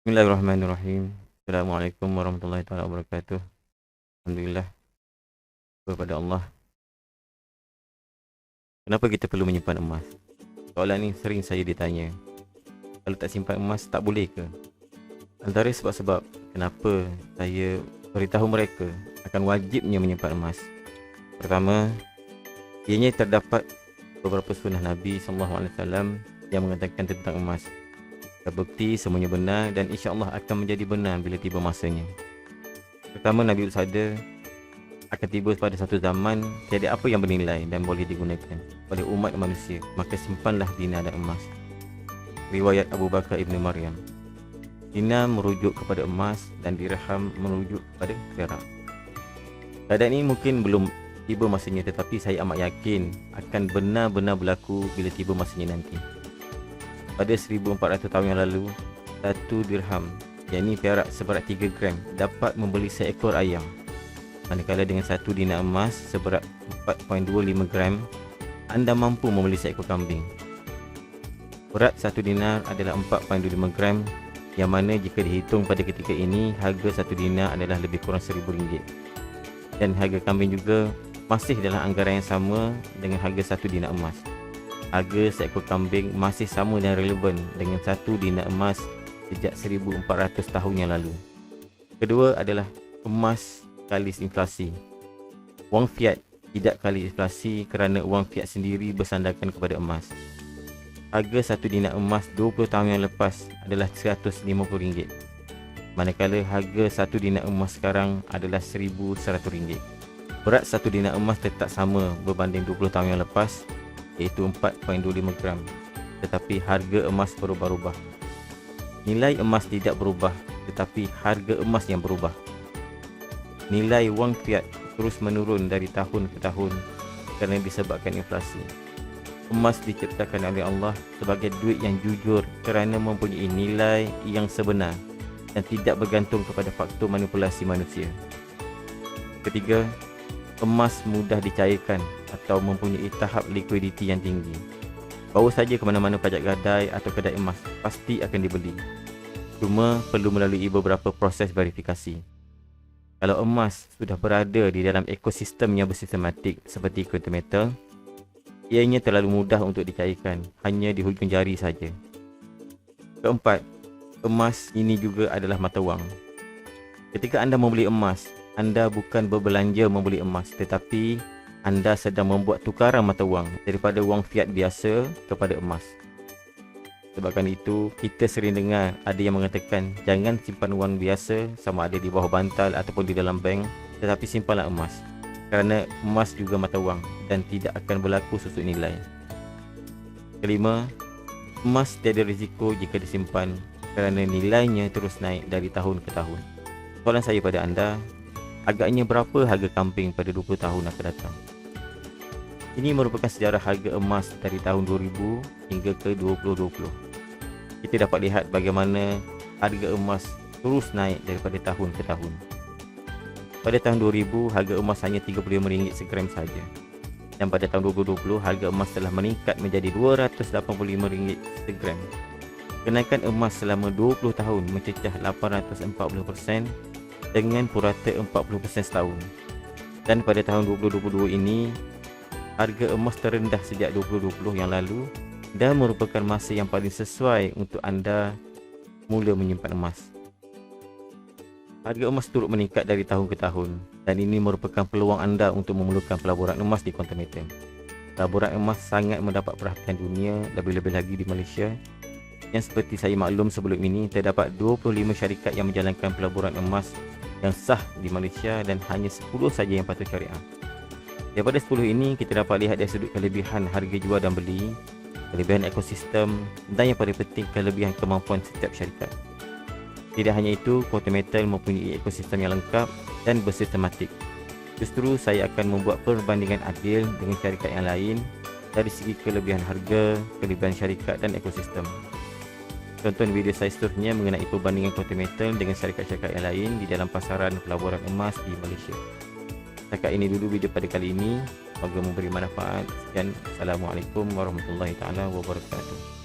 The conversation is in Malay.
Bismillahirrahmanirrahim. Assalamualaikum warahmatullahi taala wabarakatuh. Alhamdulillah kepada Allah. Kenapa kita perlu menyimpan emas? Soalan ini sering saya ditanya. Kalau tak simpan emas tak boleh ke? Antara sebab-sebab kenapa saya beritahu mereka akan wajibnya menyimpan emas. Pertama, ianya terdapat beberapa sunnah Nabi SAW yang mengatakan tentang emas. Terbukti semuanya benar dan insya-Allah akan menjadi benar bila tiba masanya. Pertama, Nabi bersabda akan tiba pada satu zaman tiada apa yang bernilai dan boleh digunakan oleh umat manusia, maka simpanlah dinar dan emas. Riwayat Abu Bakar Ibn Maryam. Dinar merujuk kepada emas dan dirham merujuk kepada perak. Keadaan ini mungkin belum tiba masanya, tetapi saya amat yakin akan benar-benar berlaku bila tiba masanya nanti. Pada 1400 tahun yang lalu, satu dirham, yakni perak seberat 3 gram, dapat membeli seekor ayam. Manakala dengan satu dinar emas seberat 4.25 gram, anda mampu membeli seekor kambing. Berat satu dinar adalah 4.25 gram, yang mana jika dihitung pada ketika ini, harga satu dinar adalah lebih kurang RM1,000. Dan harga kambing juga masih dalam anggaran yang sama dengan harga satu dinar emas. Harga seekor kambing masih sama dan relevan dengan satu dinar emas sejak 1400 tahun yang lalu. Kedua adalah emas kalis inflasi. Wang fiat tidak kalis inflasi kerana wang fiat sendiri bersandarkan kepada emas. Harga satu dinar emas 20 tahun yang lepas adalah RM150, manakala harga satu dinar emas sekarang adalah RM1,100. Berat satu dinar emas tetap sama berbanding 20 tahun yang lepas, iaitu 4.25 gram, tetapi harga emas berubah-ubah. Nilai emas tidak berubah, tetapi harga emas yang berubah. Nilai wang fiat terus menurun dari tahun ke tahun kerana disebabkan inflasi. Emas diciptakan oleh Allah sebagai duit yang jujur kerana mempunyai nilai yang sebenar dan tidak bergantung kepada faktor manipulasi manusia. Ketiga, emas mudah dicairkan atau mempunyai tahap likuiditi yang tinggi. Bawa saja ke mana-mana pajak gadai atau kedai emas, pasti akan dibeli. Cuma perlu melalui beberapa proses verifikasi. Kalau emas sudah berada di dalam ekosistem yang bersistematik seperti konten metal, ianya terlalu mudah untuk dicairkan, hanya di hujung jari saja. Keempat, emas ini juga adalah mata wang. Ketika anda membeli emas, anda bukan berbelanja membeli emas, tetapi anda sedang membuat tukaran mata wang daripada wang fiat biasa kepada emas. Sebabkan itu, kita sering dengar ada yang mengatakan jangan simpan wang biasa sama ada di bawah bantal ataupun di dalam bank, tetapi simpanlah emas. Kerana emas juga mata wang dan tidak akan berlaku susut nilai. Kelima, emas tiada risiko jika disimpan kerana nilainya terus naik dari tahun ke tahun. Soalan saya pada anda, agaknya berapa harga kambing pada 20 tahun akan datang? Ini merupakan sejarah harga emas dari tahun 2000 hingga ke 2020. Kita dapat lihat bagaimana harga emas terus naik daripada tahun ke tahun. Pada tahun 2000, harga emas hanya RM35 segram saja. Dan pada tahun 2020, harga emas telah meningkat menjadi RM285 segram. Kenaikan emas selama 20 tahun mencecah 840% dengan purata 40% setahun. Dan pada tahun 2022 ini, harga emas terendah sejak 2020 yang lalu dan merupakan masa yang paling sesuai untuk anda mula menyimpan emas. Harga emas turut meningkat dari tahun ke tahun dan ini merupakan peluang anda untuk memulakan pelaburan emas di kontinent. Pelaburan emas sangat mendapat perhatian dunia, lebih-lebih lagi di Malaysia. Yang seperti saya maklum sebelum ini, terdapat 25 syarikat yang menjalankan pelaburan emas yang sah di Malaysia dan hanya 10 saja yang patut syariah. Daripada 10 ini, kita dapat lihat dari sudut kelebihan harga jual dan beli, kelebihan ekosistem dan yang paling penting kelebihan kemampuan setiap syarikat. Tidak hanya itu, konten metal mempunyai ekosistem yang lengkap dan bersistematik. Justru saya akan membuat perbandingan adil dengan syarikat yang lain dari segi kelebihan harga, kelebihan syarikat dan ekosistem. Tonton video saya seterusnya mengenai perbandingan konten metal dengan syarikat-syarikat yang lain di dalam pasaran pelaburan emas di Malaysia. Setakat ini dulu video pada kali ini. Semoga memberi manfaat. Sekian. Assalamualaikum warahmatullahi taala wabarakatuh.